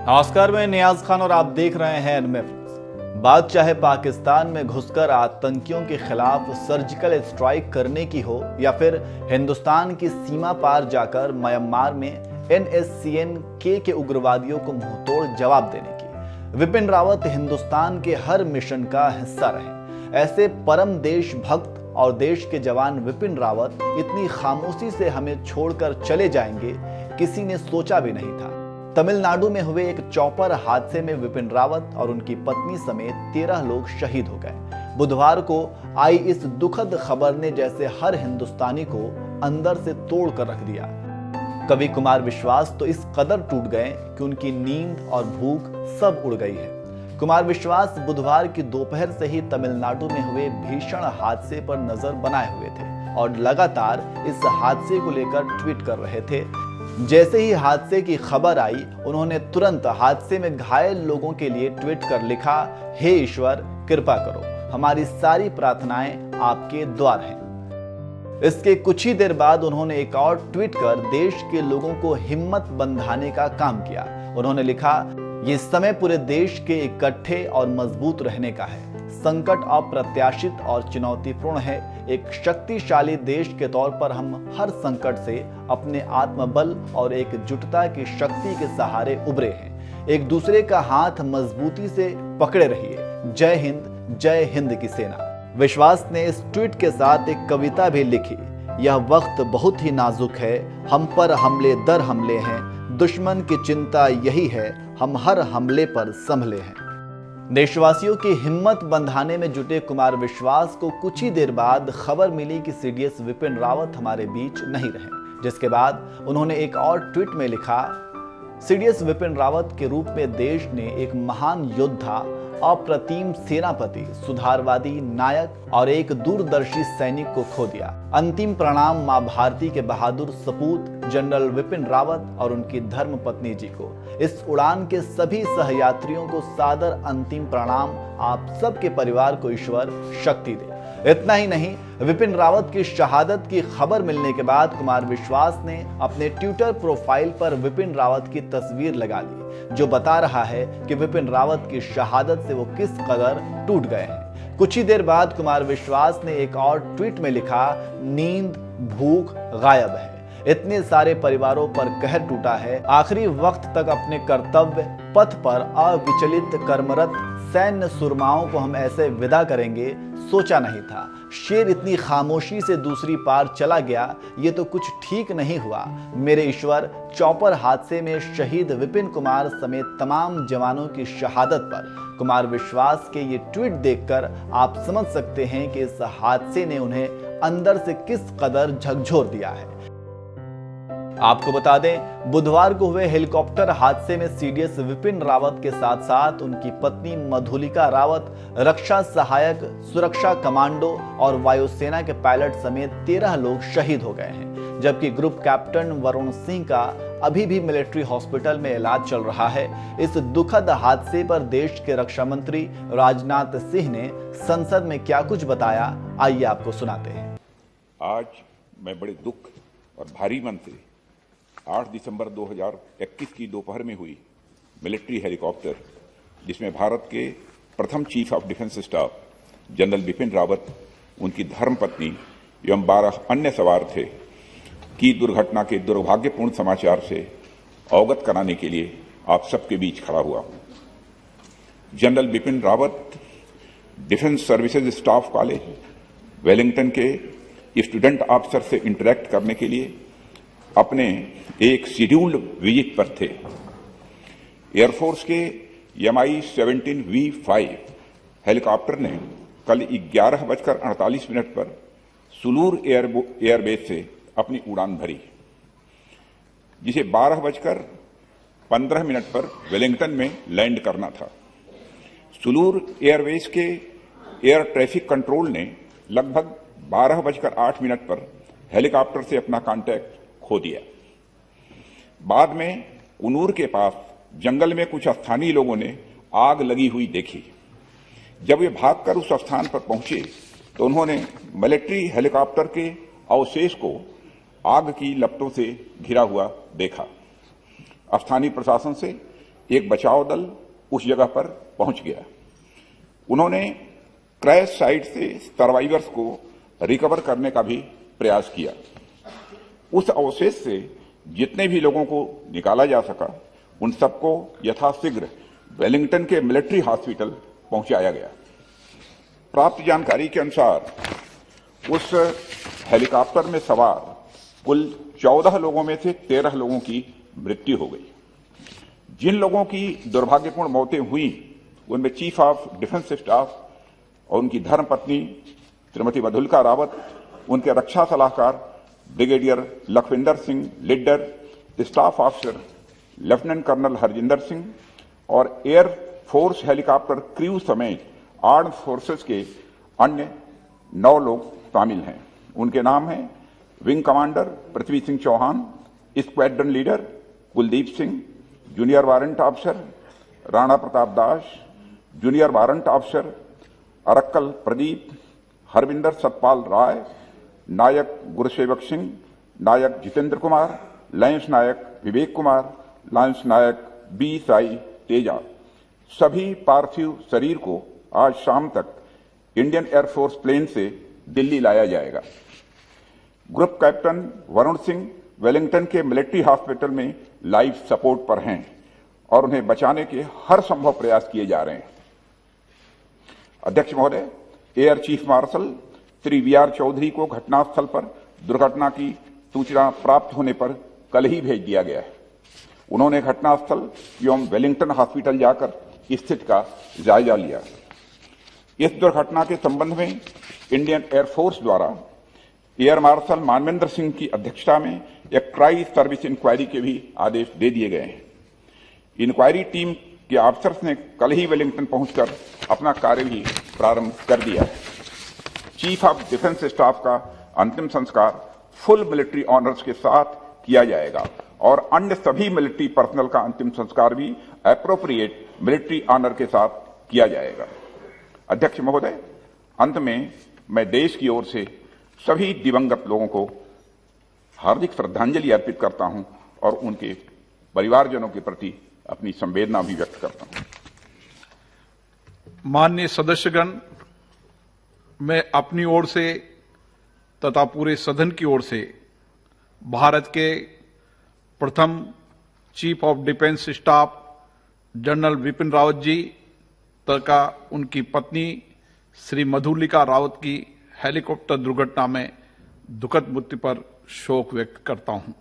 नमस्कार, मैं नियाज खान और आप देख रहे हैं एनएमएफ। बात चाहे पाकिस्तान में घुसकर आतंकियों के खिलाफ सर्जिकल स्ट्राइक करने की हो या फिर हिंदुस्तान की सीमा पार जाकर म्यांमार में NSCN-K के उग्रवादियों को मुंहतोड़ जवाब देने की, विपिन रावत हिंदुस्तान के हर मिशन का हिस्सा रहे। ऐसे परम देशभक्त और देश के जवान विपिन रावत इतनी खामोशी से हमें छोड़कर चले जाएंगे, किसी ने सोचा भी नहीं था। तमिलनाडु में हुए एक चॉपर हादसे में विपिन रावत और उनकी पत्नी समेत 13 लोग शहीद हो गए। बुधवार को आई इस दुखद खबर ने जैसे हर हिंदुस्तानी को अंदर से तोड़ कर रख दिया। कवि कुमार विश्वास तो इस कदर टूट गए कि उनकी नींद और भूख सब उड़ गई है। कुमार विश्वास बुधवार की दोपहर से ही तमिलनाडु में हुए भीषण हादसे पर नजर बनाए हुए थे और लगातार इस हादसे को लेकर ट्वीट कर रहे थे। जैसे ही हादसे की खबर आई, उन्होंने तुरंत हादसे में घायल लोगों के लिए ट्वीट कर लिखा, हे ईश्वर कृपा करो, हमारी सारी प्रार्थनाएं आपके द्वार हैं। इसके कुछ ही देर बाद उन्होंने एक और ट्वीट कर देश के लोगों को हिम्मत बंधाने का काम किया। उन्होंने लिखा, ये समय पूरे देश के इकट्ठे और मजबूत रहने का है। संकट अप्रत्याशित और चुनौतीपूर्ण है। एक शक्तिशाली देश के तौर पर हम हर संकट से अपने आत्मबल और एकजुटता की शक्ति के सहारे उभरे हैं। एक दूसरे का हाथ मजबूती से पकड़े रहिए। जय हिंद की सेना। विश्वास ने इस ट्वीट के साथ एक कविता भी लिखी। यह वक्त बहुत ही नाजुक है, हम पर हमले दर हमले हैं, दुश्मन की चिंता यही है, हम हर हमले पर संभले हैं। देशवासियों की हिम्मत बंधाने में जुटे कुमार विश्वास को कुछ ही देर बाद खबर मिली कि CDS विपिन रावत हमारे बीच नहीं रहे, जिसके बाद उन्होंने एक और ट्वीट में लिखा, CDS विपिन रावत के रूप में देश ने एक महान योद्धा, अप्रतिम सेनापति, सुधारवादी नायक और एक दूरदर्शी सैनिक को खो दिया। अंतिम प्रणाम मां भारती के बहादुर सपूत जनरल विपिन रावत और उनकी धर्म पत्नी जी को। इस उड़ान के सभी सहयात्रियों को सादर अंतिम प्रणाम। आप सबके परिवार को ईश्वर शक्ति दे। इतना ही नहीं, विपिन रावत की शहादत की खबर मिलने के बाद कुमार विश्वास ने अपने ट्विटर प्रोफाइल पर विपिन रावत की तस्वीर लगा ली, जो बता रहा है कि विपिन रावत की शहादत से वो किस कदर टूट गए हैं। कुछ ही देर बाद कुमार विश्वास ने एक और ट्वीट में लिखा, नींद भूख गायब है। इतने सारे परिवारों पर कहर टूटा है। आखिरी वक्त तक अपने कर्तव्य पथ पर अविचलित कर्मरत सैन्य सुरमाओं को हम ऐसे विदा करेंगे, सोचा नहीं था। शेर इतनी खामोशी से दूसरी पार चला गया, ये तो कुछ ठीक नहीं हुआ। मेरे ईश्वर, चॉपर हादसे में शहीद विपिन कुमार समेत तमाम जवानों की शहादत पर कुमार विश्वास के ये ट्वीट देखकर आप समझ सकते हैं कि इस हादसे ने उन्हें अंदर से किस कदर झकझोर दिया है। आपको बता दें, बुधवार को हुए हेलीकॉप्टर हादसे में CDS विपिन रावत के साथ साथ उनकी पत्नी मधुलिका रावत, रक्षा सहायक, सुरक्षा कमांडो और वायुसेना के पायलट समेत 13 लोग शहीद हो गए हैं, जबकि ग्रुप कैप्टन वरुण सिंह का अभी भी मिलिट्री हॉस्पिटल में इलाज चल रहा है। इस दुखद हादसे पर देश के रक्षा मंत्री राजनाथ सिंह ने संसद में क्या कुछ बताया, आइए आपको सुनाते हैं। आज मैं बड़े दुख और भारी मन से 8 दिसंबर 2021 की दोपहर में हुई मिलिट्री हेलीकॉप्टर, जिसमें भारत के प्रथम chief of defence staff general Bipin Rawat, उनकी धर्मपत्नी एवं 12 अन्य सवार थे, की दुर्घटना के दुर्भाग्यपूर्ण समाचार से अवगत कराने के लिए आप सबके बीच खड़ा हुआ हूं। General Bipin Rawat defence services staff college Wellington के स्टूडेंट ऑफिसर से इंटरेक्ट करने के लिए अपने एक शेड्यूल्ड विजिट पर थे। एयरफोर्स के MI-17V5 हेलीकॉप्टर ने कल 11:48 पर सुलूर एयरबेस से अपनी उड़ान भरी, जिसे 12:15 पर वेलिंगटन में लैंड करना था। सुलूर एयरबेस के एयर ट्रैफिक कंट्रोल ने लगभग 12:08 पर हेलीकॉप्टर से अपना कांटेक्ट खो दिया। बाद में कुनूर के पास जंगल में कुछ स्थानीय लोगों ने आग लगी हुई देखी। जब वे भागकर उस स्थान पर पहुंचे तो उन्होंने मिलिट्री हेलीकॉप्टर के अवशेष को आग की लपटों से घिरा हुआ देखा। स्थानीय प्रशासन से एक बचाव दल उस जगह पर पहुंच गया। उन्होंने क्रैश साइट से सर्वाइवर्स को रिकवर करने का भी प्रयास किया। उस अवशेष से जितने भी लोगों को निकाला जा सका उन सबको यथाशीघ्र वेलिंगटन के मिलिट्री हॉस्पिटल पहुंचाया गया। प्राप्त जानकारी के अनुसार उस हेलीकॉप्टर में सवार कुल 14 लोगों में से 13 लोगों की मृत्यु हो गई। जिन लोगों की दुर्भाग्यपूर्ण मौतें हुई उनमें चीफ ऑफ डिफेंस स्टाफ और उनकी धर्मपत्नी श्रीमती मधुलिका रावत, उनके रक्षा सलाहकार brigadier Lakhwinder Singh Lidder, staff officer lieutenant colonel Harjinder Singh और एयर फोर्स हेलीकॉप्टर क्रू समेत आर्म्ड फोर्सेस के अन्य 9 लोग शामिल हैं। उनके नाम हैं wing commander Prithvi Singh Chauhan, squadron leader Kuldeep Singh, junior warrant officer Rana Pratap Das, junior warrant officer Arakkal Pradeep, Harvinder Satpal Rai, Naik Gurusewak Singh, Naik Jitendra Kumar, lance Naik Vivek Kumar, lance Naik B Sai Teja. सभी पार्थिव शरीर को आज शाम तक इंडियन एयरफोर्स प्लेन से दिल्ली लाया जाएगा। Group captain Varun Singh Wellington के मिलिट्री हॉस्पिटल में लाइफ सपोर्ट पर हैं और उन्हें बचाने के हर संभव प्रयास किए जा रहे हैं। अध्यक्ष महोदय, air chief marshal Shri V R Chaudhary को घटनास्थल पर दुर्घटना की सूचना प्राप्त होने पर कल ही भेज दिया गया है। उन्होंने घटनास्थल एवं वेलिंगटन हॉस्पिटल जाकर स्थिति का जायजा लिया। इस दुर्घटना के संबंध में इंडियन एयरफोर्स द्वारा एयर मार्शल मानवेंद्र सिंह की अध्यक्षता में एक ट्राई सर्विस इंक्वायरी के भी आदेश दे दिए गए हैं। इंक्वायरी टीम के ऑफिसर्स ने कल ही वेलिंगटन पहुंचकर अपना कार्य भी प्रारंभ कर दिया है। चीफ ऑफ डिफेंस स्टाफ का अंतिम संस्कार फुल मिलिट्री ऑनर्स के साथ किया जाएगा और अन्य सभी मिलिट्री पर्सनल का अंतिम संस्कार भी एप्रोप्रिएट मिलिट्री ऑनर के साथ किया जाएगा। अध्यक्ष महोदय, अंत में मैं देश की ओर से सभी दिवंगत लोगों को हार्दिक श्रद्धांजलि अर्पित करता हूं और उनके परिवारजनों के प्रति अपनी संवेदना भी व्यक्त करता हूं। माननीय सदस्यगण, मैं अपनी ओर से तथा पूरे सदन की ओर से भारत के प्रथम chief of defence staff general Bipin Rawat ji तथा उनकी पत्नी श्री मधुलिका रावत की हेलीकॉप्टर दुर्घटना में दुखद मृत्यु पर शोक व्यक्त करता हूं।